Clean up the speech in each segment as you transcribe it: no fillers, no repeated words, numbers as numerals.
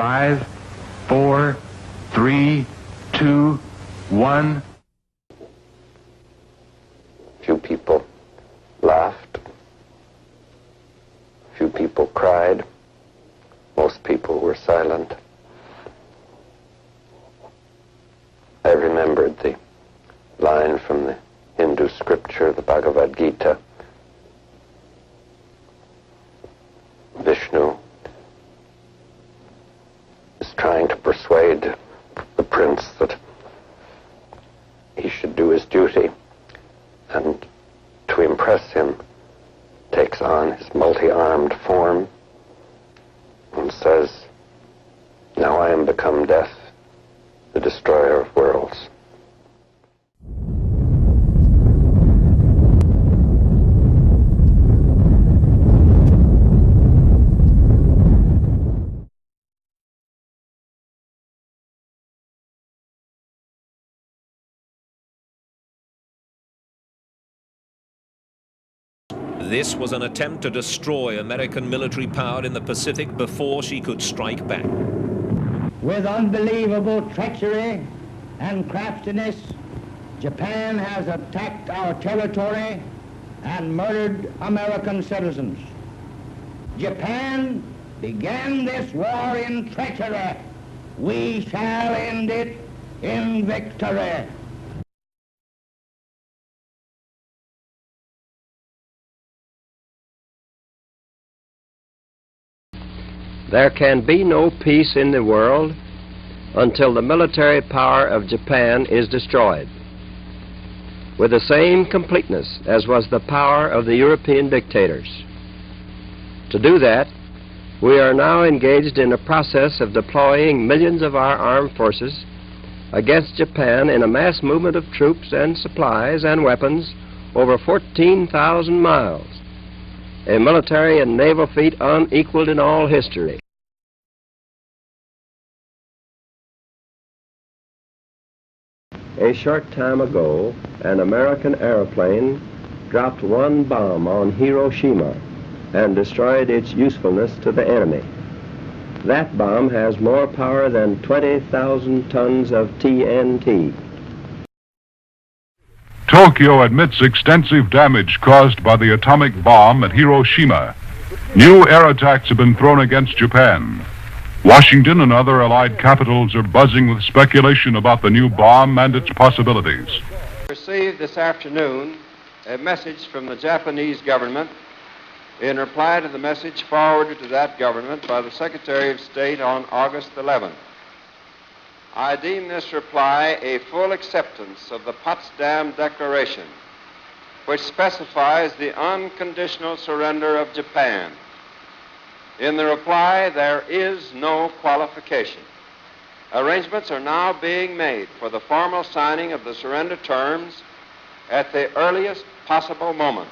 5, 4, 3, 2, 1. Few people laughed. Few people cried. Most people were silent. I remembered the line from the Hindu scripture, the Bhagavad Gita. Vishnu is trying to persuade the prince that he should do his duty, and to impress him takes on his multi-armed form and says, "Now I am become death, the destroyer of worlds." This was an attempt to destroy American military power in the Pacific before she could strike back. With unbelievable treachery and craftiness, Japan has attacked our territory and murdered American citizens. Japan began this war in treachery. We shall end it in victory. There can be no peace in the world until the military power of Japan is destroyed, with the same completeness as was the power of the European dictators. To do that, we are now engaged in a process of deploying millions of our armed forces against Japan in a mass movement of troops and supplies and weapons over 14,000 miles. A military and naval feat unequaled in all history. A short time ago, an American airplane dropped one bomb on Hiroshima and destroyed its usefulness to the enemy. That bomb has more power than 20,000 tons of TNT. Tokyo admits extensive damage caused by the atomic bomb at Hiroshima. New air attacks have been thrown against Japan. Washington and other allied capitals are buzzing with speculation about the new bomb and its possibilities. I received this afternoon a message from the Japanese government in reply to the message forwarded to that government by the Secretary of State on August 11th. I deem this reply a full acceptance of the Potsdam Declaration, which specifies the unconditional surrender of Japan. In the reply, there is no qualification. Arrangements are now being made for the formal signing of the surrender terms at the earliest possible moment.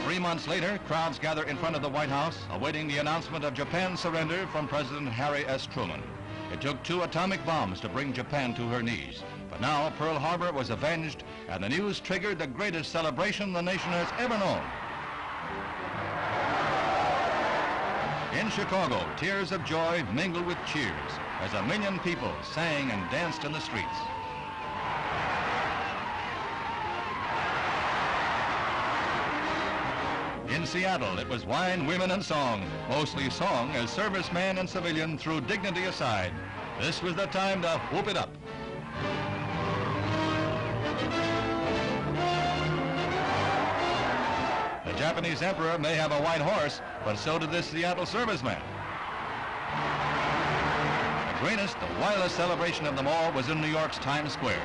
3 months later, crowds gather in front of the White House, awaiting the announcement of Japan's surrender from President Harry S. Truman. It took 2 atomic bombs to bring Japan to her knees. But now Pearl Harbor was avenged, and the news triggered the greatest celebration the nation has ever known. In Chicago, tears of joy mingled with cheers as 1 million people sang and danced in the streets. In Seattle, it was wine, women, and song, mostly song as serviceman and civilian threw dignity aside. This was the time to whoop it up. The Japanese emperor may have a white horse, but so did this Seattle serviceman. The greatest, the wildest celebration of them all was in New York's Times Square.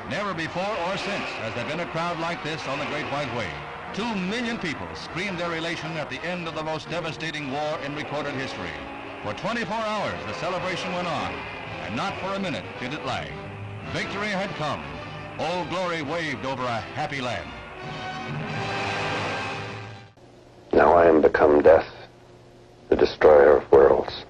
Never before or since has there been a crowd like this on the Great White Way. 2 million people screamed their elation at the end of the most devastating war in recorded history. For 24 hours, the celebration went on, and not for a minute did it lag. Victory had come. Old Glory waved over a happy land. Now I am become death, the destroyer of worlds.